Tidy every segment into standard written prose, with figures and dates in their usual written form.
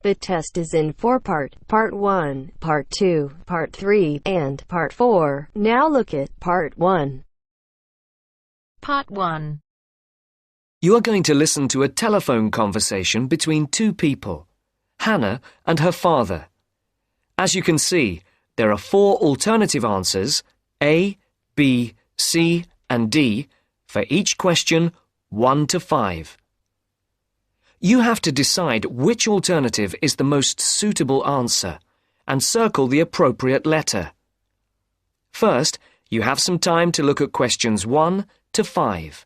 The test is in 4-part, Part 1, Part 2, Part 3, and Part 4. Now look at Part 1. Part 1. You are going to listen to a telephone conversation between two people, Hannah and her father. As you can see, there are 4 alternative answers, A, B, C, and D, for each question 1 to 5. You have to decide which alternative is the most suitable answer and circle the appropriate letter. First, you have some time to look at questions 1 to 5.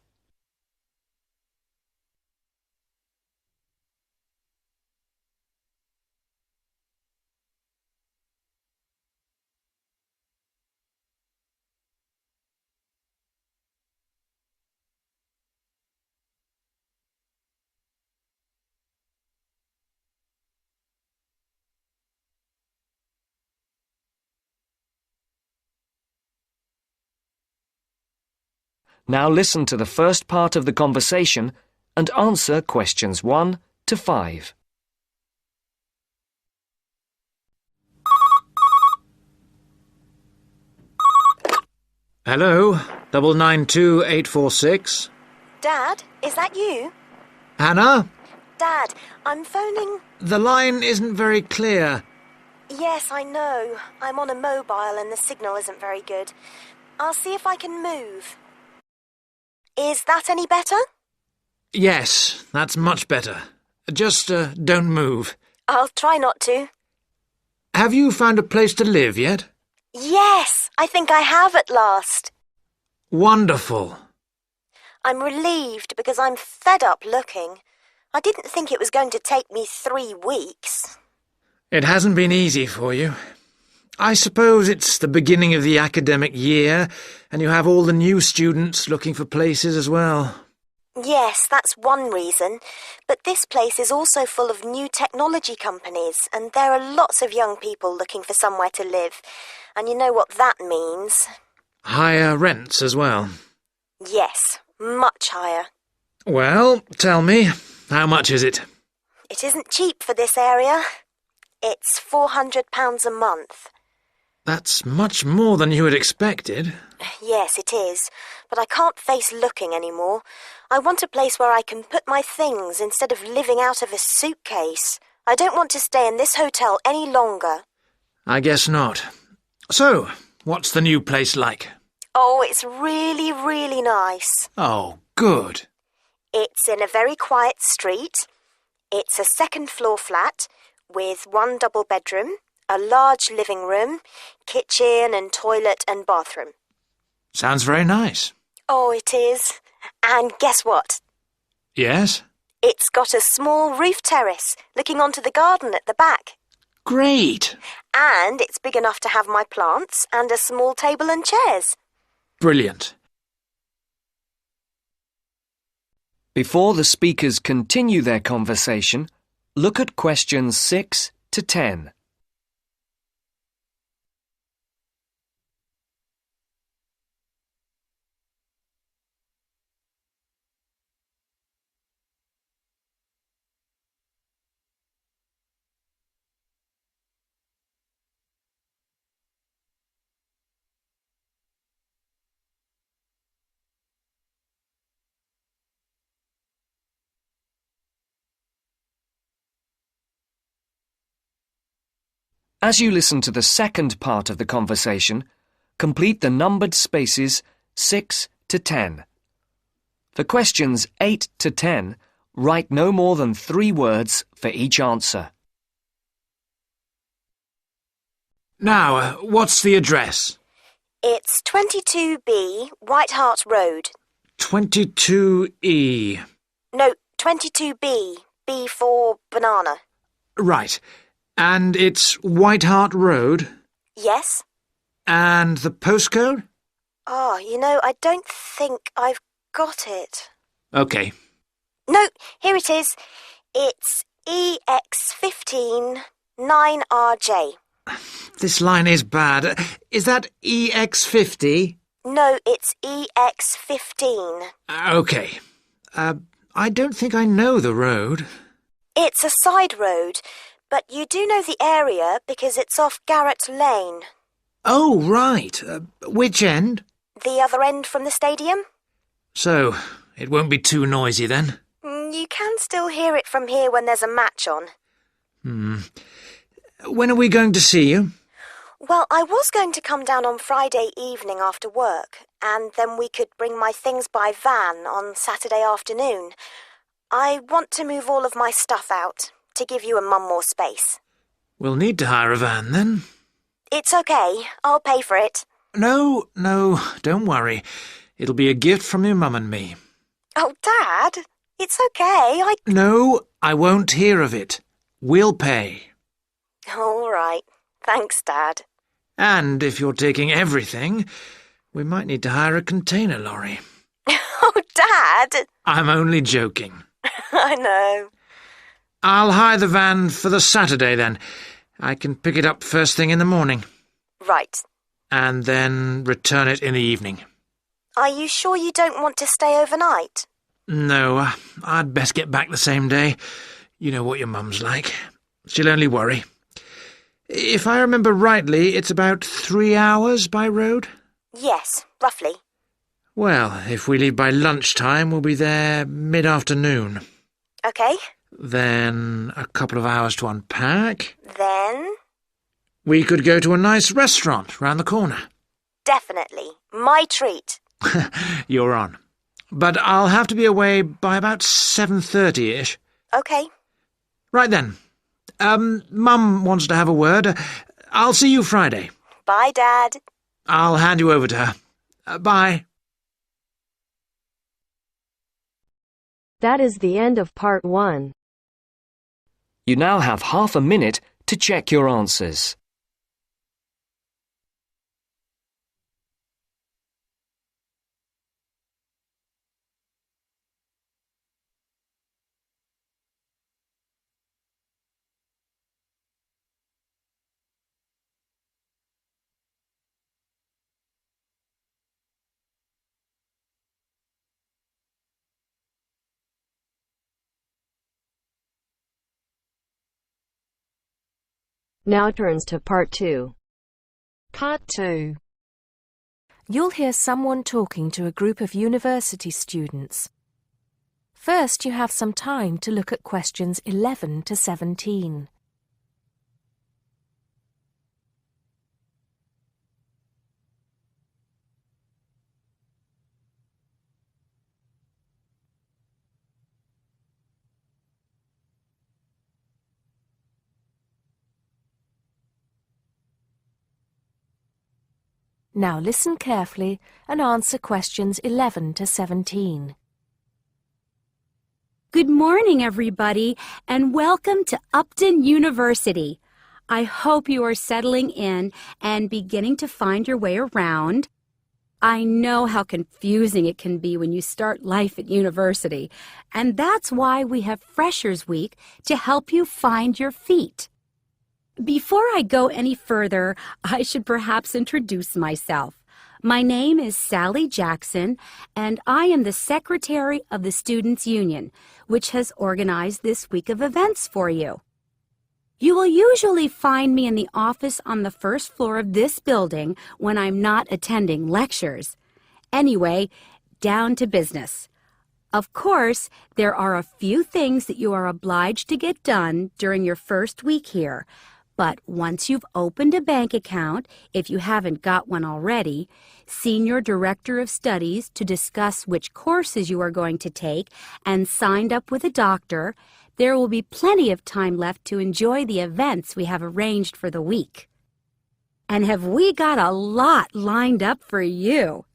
Now listen to the first part of the conversation and answer questions 1 to 5. Hello, 992846. Dad, is that you? Hannah? Dad, I'm phoning... The line isn't very clear. Yes, I know. I'm on a mobile and the signal isn't very good. I'll see if I can move. Is that any better? Yes, that's much better. Just don't move. I'll try not to. Have you found a place to live yet? Yes, I think I have at last. Wonderful. I'm relieved because I'm fed up looking. I didn't think it was going to take me 3 weeks. It hasn't been easy for you. I suppose it's the beginning of the academic year, and you have all the new students looking for places as well. Yes, that's one reason. But this place is also full of new technology companies, and there are lots of young people looking for somewhere to live. And you know what that means. Higher rents as well. Yes, much higher. Well, tell me, how much is it? It isn't cheap for this area. It's £400 a month. That's much more than you had expected. Yes, it is. But I can't face looking anymore. I want a place where I can put my things instead of living out of a suitcase. I don't want to stay in this hotel any longer. I guess not. So, what's the new place like? Oh, it's really, really nice. Oh, good. It's in a very quiet street. It's a 2nd-floor flat with 1 double bedroom, a large living room, kitchen and toilet and bathroom. Sounds very nice. Oh, it is. And guess what? Yes? It's got a small roof terrace looking onto the garden at the back. Great. And it's big enough to have my plants and a small table and chairs. Brilliant. Before the speakers continue their conversation, look at questions 6 to 10. As you listen to the second part of the conversation, complete the numbered spaces 6 to 10. For questions 8 to 10, write no more than 3 words for each answer. Now, what's the address? It's 22B White Hart Road. 22E. No, 22B. B for banana. Right. And it's White Hart Road? Yes? And the postcode? Oh, I don't think I've got it. OK. No, here it is. It's EX15 9RJ. This line is bad. Is that EX50? No, it's EX15. OK. I don't think I know the road. It's a side road, But you do know the area because it's off Garrett Lane. Oh, right. Which end? The other end from the stadium? So, it won't be too noisy then? You can still hear it from here when there's a match on. When are we going to see you? Well, I was going to come down on Friday evening after work, and then we could bring my things by van on Saturday afternoon. I want to move all of my stuff out, to give you and Mum more space. We'll need to hire a van then. It's okay. I'll pay for it. No, don't worry. It'll be a gift from your mum and me. Oh, Dad, it's okay. No, I won't hear of it. We'll pay. All right. Thanks, Dad. And if you're taking everything, we might need to hire a container lorry. Oh, Dad! I'm only joking. I know. I'll hire the van for the Saturday then. I can pick it up first thing in the morning. Right. And then return it in the evening. Are you sure you don't want to stay overnight? No, I'd best get back the same day. You know what your mum's like. She'll only worry. If I remember rightly, it's about 3 hours by road? Yes, roughly. Well, if we leave by lunchtime, we'll be there mid-afternoon. Okay. Then a couple of hours to unpack. Then? We could go to a nice restaurant round the corner. Definitely. My treat. You're on. But I'll have to be away by about 7:30-ish. Okay. Right then. Mum wants to have a word. I'll see you Friday. Bye, Dad. I'll hand you over to her. Bye. That is the end of part 1. You now have half a minute to check your answers. Now turns to part 2. Part 2. You'll hear someone talking to a group of university students. First, you have some time to look at questions 11 to 17. Now listen carefully and answer questions 11 to 17. Good morning, everybody, and welcome to Upton University. I hope you are settling in and beginning to find your way around. I know how confusing it can be when you start life at university, and that's why we have Freshers Week to help you find your feet. Before I go any further, I should perhaps introduce myself. My name is Sally Jackson, and I am the Secretary of the Students' Union, which has organized this week of events for you. You will usually find me in the office on the first floor of this building when I'm not attending lectures. Anyway, down to business. Of course, there are a few things that you are obliged to get done during your first week here. But once you've opened a bank account, if you haven't got one already, seen your director of studies to discuss which courses you are going to take, and signed up with a doctor, there will be plenty of time left to enjoy the events we have arranged for the week. And have we got a lot lined up for you?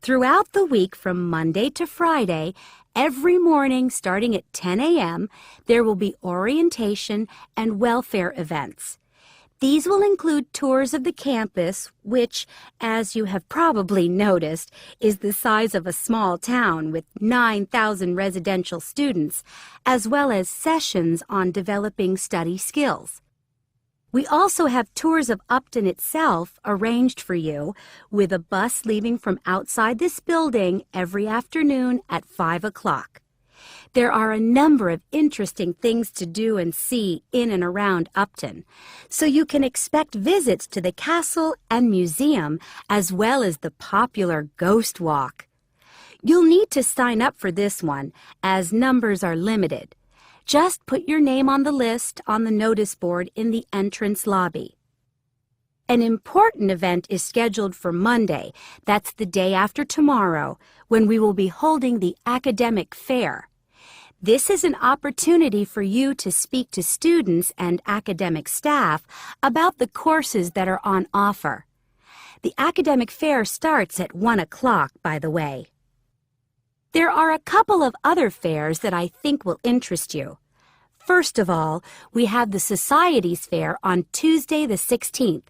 Throughout the week from Monday to Friday, every morning starting at 10 a.m., there will be orientation and welfare events. These will include tours of the campus, which, as you have probably noticed, is the size of a small town with 9,000 residential students, as well as sessions on developing study skills. We also have tours of Upton itself arranged for you, with a bus leaving from outside this building every afternoon at 5 o'clock. There are a number of interesting things to do and see in and around Upton, so you can expect visits to the castle and museum as well as the popular Ghost Walk. You'll need to sign up for this one, as numbers are limited. Just put your name on the list on the notice board in the entrance lobby. An important event is scheduled for Monday, that's the day after tomorrow, when we will be holding the academic fair. This is an opportunity for you to speak to students and academic staff about the courses that are on offer. The academic fair starts at 1 o'clock, by the way. There are a couple of other fairs that I think will interest you. First of all, we have the Societies Fair on Tuesday the 16th,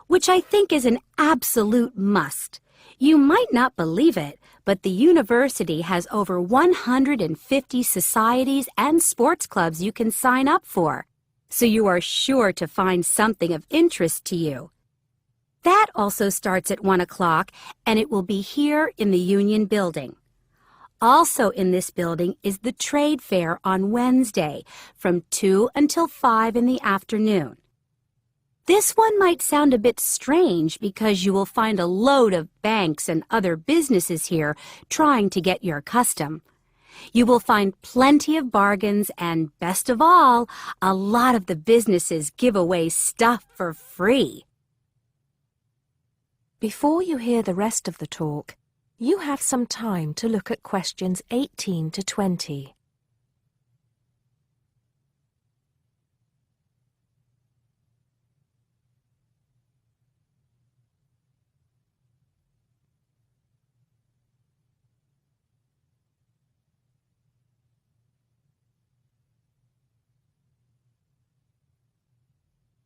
which I think is an absolute must. You might not believe it, but the university has over 150 societies and sports clubs you can sign up for, so you are sure to find something of interest to you. That also starts at 1 o'clock, and it will be here in the Union Building. Also in this building is the Trade Fair on Wednesday from 2 until 5 in the afternoon. This one might sound a bit strange because you will find a load of banks and other businesses here trying to get your custom. You will find plenty of bargains and, best of all, a lot of the businesses give away stuff for free. Before you hear the rest of the talk, you have some time to look at questions 18 to 20.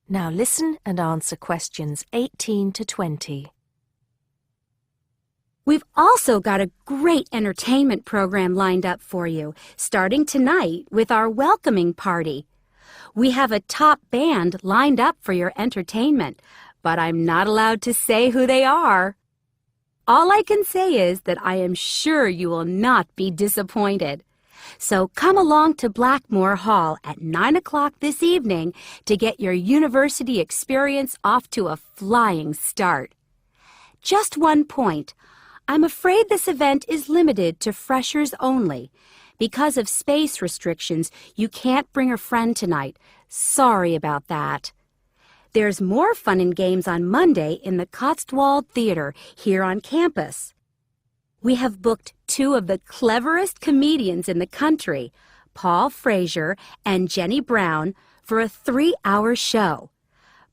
Now listen and answer questions 18 to 20. We've also got a great entertainment program lined up for you, starting tonight with our welcoming party. We have a top band lined up for your entertainment, but I'm not allowed to say who they are. All I can say is that I am sure you will not be disappointed. So come along to Blackmore Hall at 9 o'clock this evening to get your university experience off to a flying start. Just one point. I'm afraid this event is limited to freshers only. Because of space restrictions, you can't bring a friend tonight. Sorry about that. There's more fun and games on Monday in the Cotswold Theater here on campus. We have booked two of the cleverest comedians in the country, Paul Frazier and Jenny Brown, for a 3-hour show.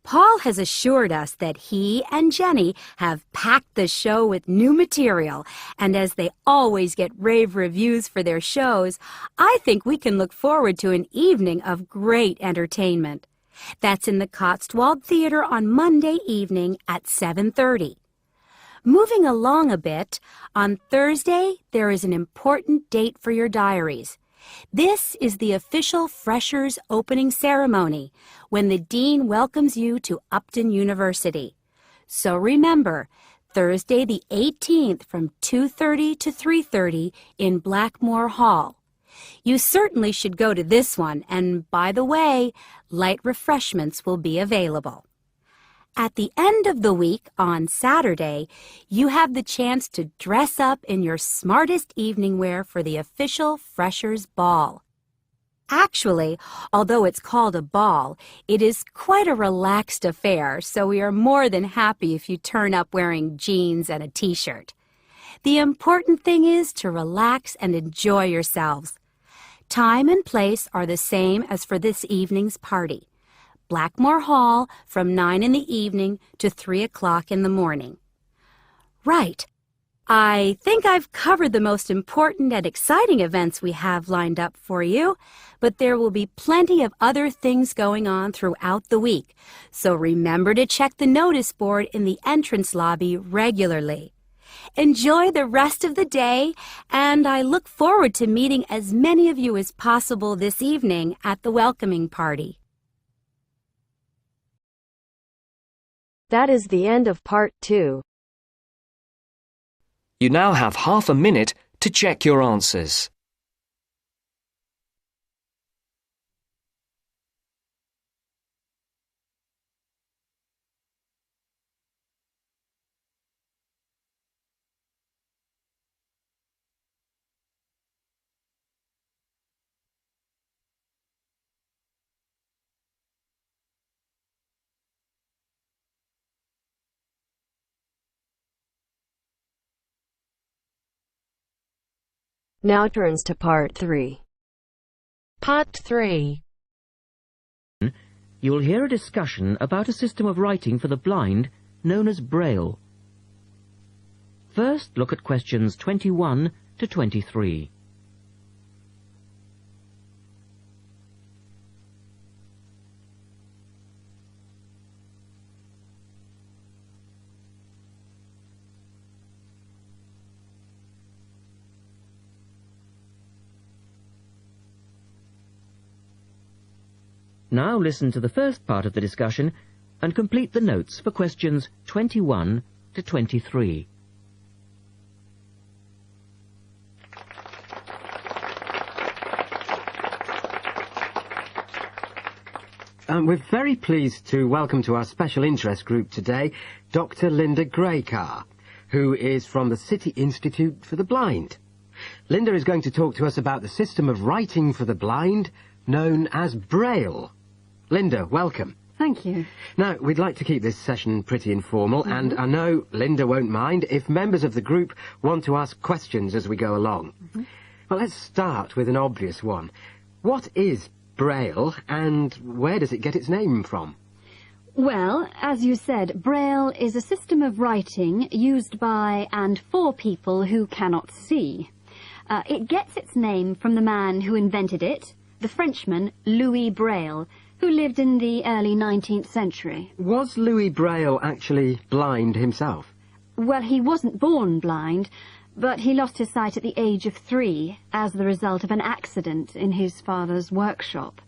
Paul has assured us that he and Jenny have packed the show with new material, and as they always get rave reviews for their shows, I think we can look forward to an evening of great entertainment. That's in the Cotswold Theater on Monday evening at 7:30. Moving along a bit, on Thursday there is an important date for your diaries. This is the official Freshers Opening Ceremony, when the Dean welcomes you to Upton University. So remember, Thursday the 18th from 2:30 to 3:30 in Blackmore Hall. You certainly should go to this one, and by the way, light refreshments will be available. At the end of the week, on Saturday, you have the chance to dress up in your smartest evening wear for the official Freshers' Ball. Actually, although it's called a ball, it is quite a relaxed affair, so we are more than happy if you turn up wearing jeans and a t-shirt. The important thing is to relax and enjoy yourselves. Time and place are the same as for this evening's party. Blackmore Hall from 9 in the evening to 3 o'clock in the morning. Right. I think I've covered the most important and exciting events we have lined up for you, but there will be plenty of other things going on throughout the week, so remember to check the notice board in the entrance lobby regularly. Enjoy the rest of the day, and I look forward to meeting as many of you as possible this evening at the welcoming party. That is the end of part 2. You now have half a minute to check your answers. Now turns to Part 3. Part 3. You will hear a discussion about a system of writing for the blind known as Braille. First, look at questions 21 to 23. Now listen to the first part of the discussion and complete the notes for questions 21 to 23. We're very pleased to welcome to our special interest group today Dr. Linda Graycar, who is from the City Institute for the Blind. Linda is going to talk to us about the system of writing for the blind known as Braille. Linda, welcome. Thank you. Now, we'd like to keep this session pretty informal, and I know Linda won't mind if members of the group want to ask questions as we go along. Well, let's start with an obvious one. What is Braille, and where does it get its name from? Well, as you said, Braille is a system of writing used by and for people who cannot see. It gets its name from the man who invented it, the Frenchman Louis Braille, who lived in the early 19th century. Was Louis Braille actually blind himself? Well, he wasn't born blind, but he lost his sight at the age of 3 as the result of an accident in his father's workshop.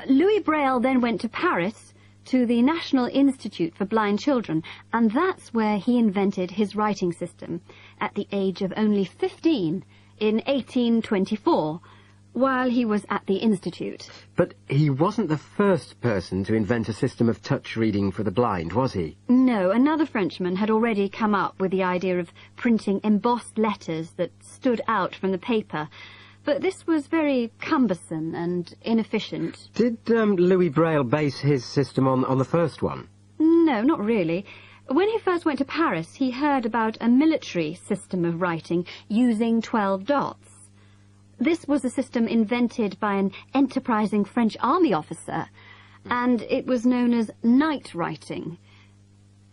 Louis Braille then went to Paris, to the National Institute for Blind Children, and that's where he invented his writing system at the age of only 15 in 1824, while he was at the Institute. But he wasn't the first person to invent a system of touch reading for the blind, was he? No, another Frenchman had already come up with the idea of printing embossed letters that stood out from the paper, but this was very cumbersome and inefficient. Did Louis Braille base his system on the first one? No, not really. When he first went to Paris, he heard about a military system of writing using 12 dots. This was a system invented by an enterprising French army officer, and it was known as night writing.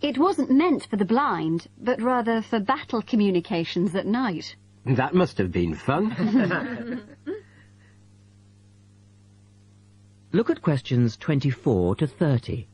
It wasn't meant for the blind, but rather for battle communications at night. That must have been fun. Look at questions 24 to 30.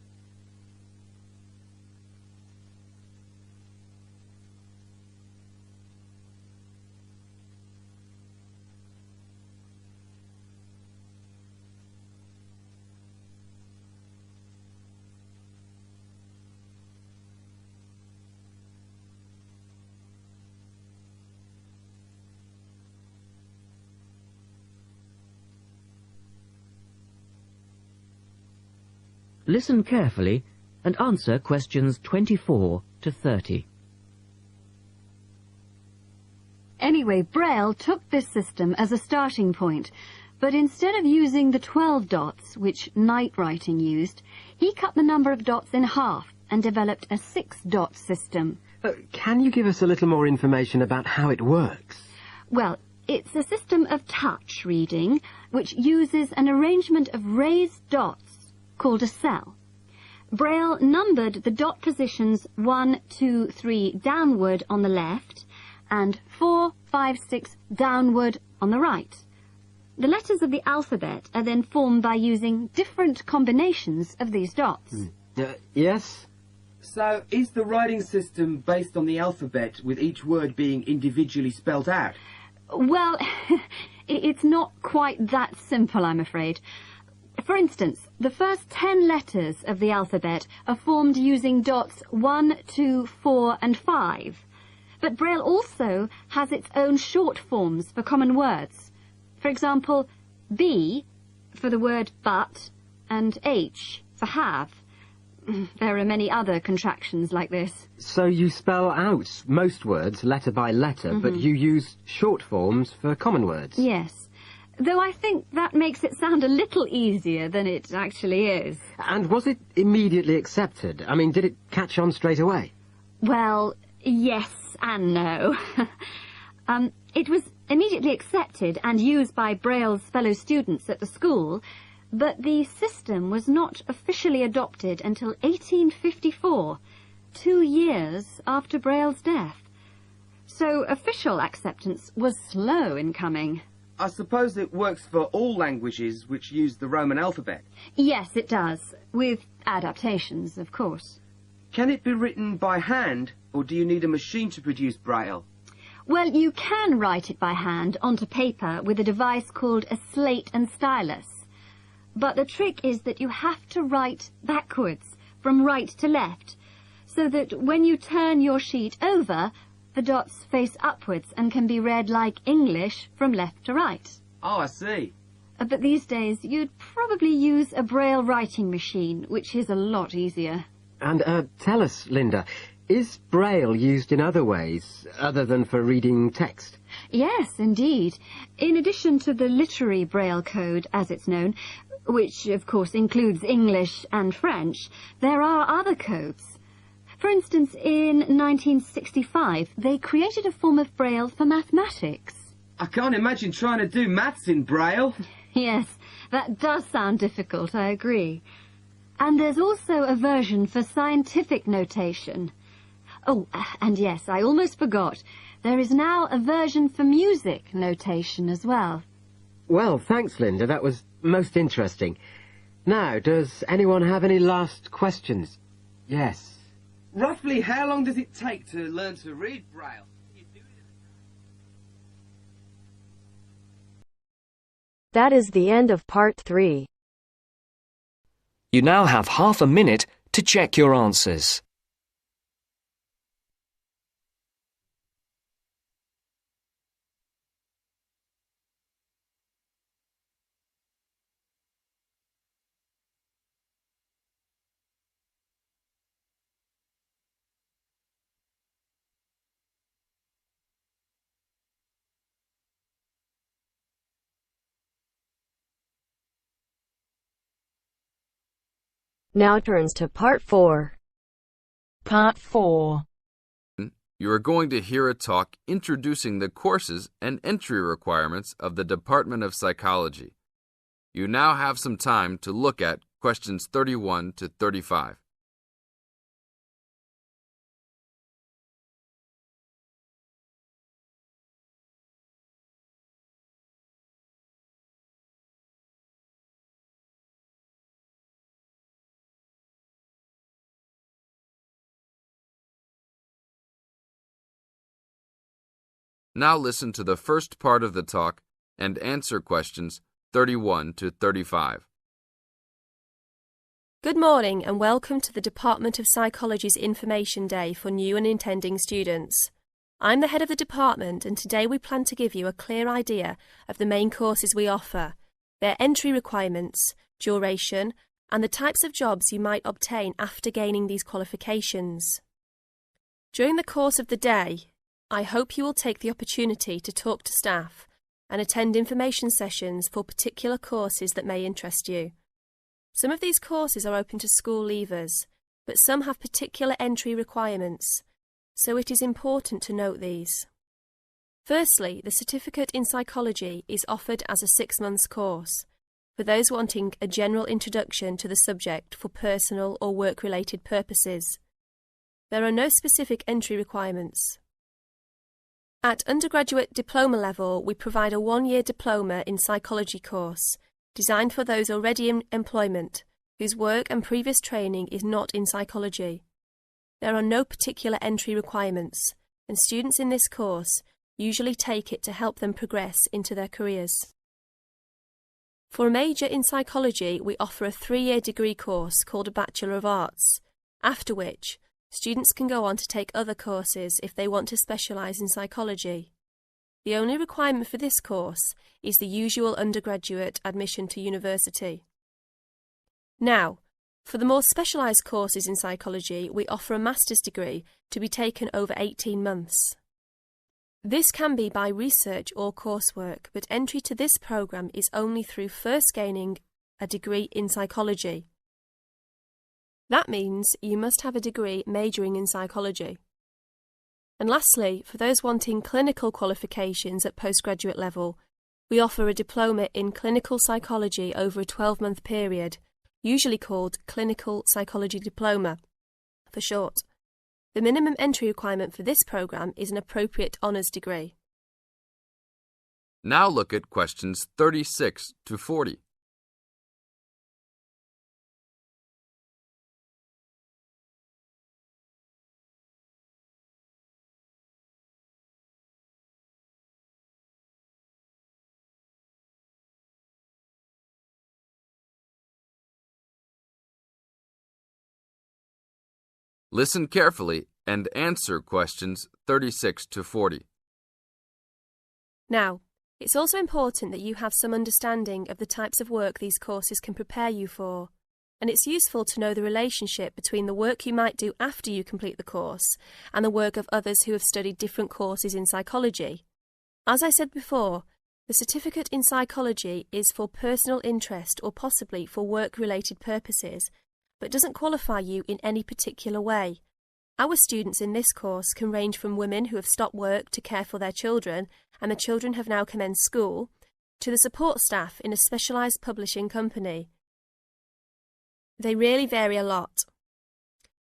Listen carefully and answer questions 24 to 30. Anyway, Braille took this system as a starting point, but instead of using the 12 dots, which night writing used, he cut the number of dots in half and developed a 6-dot system. Can you give us a little more information about how it works? Well, it's a system of touch reading, which uses an arrangement of raised dots called a cell. Braille numbered the dot positions 1, 2, 3 downward on the left and 4, 5, 6 downward on the right. The letters of the alphabet are then formed by using different combinations of these dots. Yes? So, is the writing system based on the alphabet, with each word being individually spelt out? Well, it's not quite that simple, I'm afraid. For instance, the first 10 letters of the alphabet are formed using dots 1, 2, 4 and 5. But Braille also has its own short forms for common words. For example, B for the word but and H for have. There are many other contractions like this. So you spell out most words letter by letter, but you use short forms for common words? Yes. Though I think that makes it sound a little easier than it actually is. And was it immediately accepted? I mean, did it catch on straight away? Well, yes and no. It was immediately accepted and used by Braille's fellow students at the school, but the system was not officially adopted until 1854, 2 years after Braille's death. So official acceptance was slow in coming. I suppose it works for all languages which use the Roman alphabet. Yes, it does, with adaptations, of course. Can it be written by hand, or do you need a machine to produce Braille? Well, you can write it by hand onto paper with a device called a slate and stylus. But the trick is that you have to write backwards, from right to left, so that when you turn your sheet over, the dots face upwards and can be read like English from left to right. Oh, I see. But these days, you'd probably use a Braille writing machine, which is a lot easier. And tell us, Linda, is Braille used in other ways, other than for reading text? Yes, indeed. In addition to the literary Braille code, as it's known, which of course includes English and French, there are other codes. For instance, in 1965, they created a form of Braille for mathematics. I can't imagine trying to do maths in Braille. Yes, that does sound difficult, I agree. And there's also a version for scientific notation. Oh, and yes, I almost forgot. There is now a version for music notation as well. Well, thanks, Linda. That was most interesting. Now, does anyone have any last questions? Yes. Roughly how long does it take to learn to read Braille? That is the end of part 3. You now have half a minute to check your answers. Now turns to part 4. Part 4. You are going to hear a talk introducing the courses and entry requirements of the Department of Psychology. You now have some time to look at questions 31 to 35. Now listen to the first part of the talk and answer questions 31 to 35. Good morning and welcome to the Department of Psychology's Information Day for new and intending students. I'm the head of the department and today we plan to give you a clear idea of the main courses we offer, their entry requirements, duration, and the types of jobs you might obtain after gaining these qualifications. During the course of the day, I hope you will take the opportunity to talk to staff and attend information sessions for particular courses that may interest you. Some of these courses are open to school leavers, but some have particular entry requirements, so it is important to note these. Firstly, the Certificate in Psychology is offered as a 6-month course for those wanting a general introduction to the subject for personal or work-related purposes. There are no specific entry requirements. At undergraduate diploma level, we provide a 1-year diploma in psychology course, designed for those already in employment, whose work and previous training is not in psychology. There are no particular entry requirements, and students in this course usually take it to help them progress into their careers. For a major in psychology, we offer a 3-year degree course called a Bachelor of Arts, after which students can go on to take other courses if they want to specialise in psychology. The only requirement for this course is the usual undergraduate admission to university. Now, for the more specialised courses in psychology, we offer a master's degree to be taken over 18 months. This can be by research or coursework, but entry to this programme is only through first gaining a degree in psychology. That means you must have a degree majoring in psychology. And lastly, for those wanting clinical qualifications at postgraduate level, we offer a diploma in clinical psychology over a 12-month period, usually called Clinical Psychology Diploma, for short. The minimum entry requirement for this programme is an appropriate honours degree. Now look at questions 36 to 40. Listen carefully and answer questions 36 to 40. Now, it's also important that you have some understanding of the types of work these courses can prepare you for, and it's useful to know the relationship between the work you might do after you complete the course and the work of others who have studied different courses in psychology. As I said before, the certificate in psychology is for personal interest or possibly for work-related purposes, but doesn't qualify you in any particular way. Our students in this course can range from women who have stopped work to care for their children and the children have now commenced school, to the support staff in a specialised publishing company. They really vary a lot.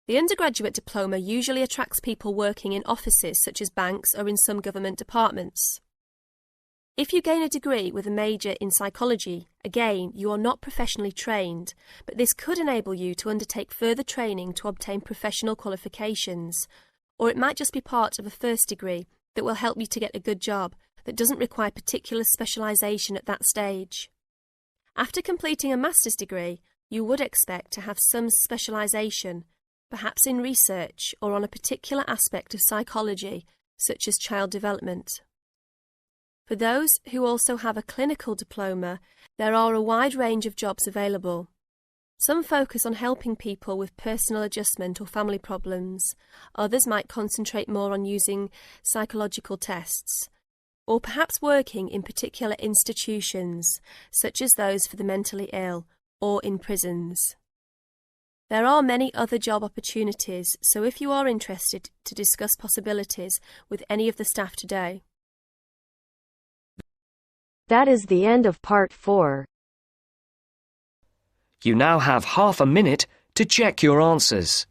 The undergraduate diploma usually attracts people working in offices such as banks or in some government departments. If you gain a degree with a major in psychology, again, you are not professionally trained, but this could enable you to undertake further training to obtain professional qualifications, or it might just be part of a first degree that will help you to get a good job that doesn't require particular specialisation at that stage. After completing a master's degree, you would expect to have some specialisation, perhaps in research or on a particular aspect of psychology, such as child development. For those who also have a clinical diploma, there are a wide range of jobs available. Some focus on helping people with personal adjustment or family problems. Others might concentrate more on using psychological tests, or perhaps working in particular institutions, such as those for the mentally ill, or in prisons. There are many other job opportunities, so if you are interested to discuss possibilities with any of the staff today. That is the end of part 4. You now have half a minute to check your answers.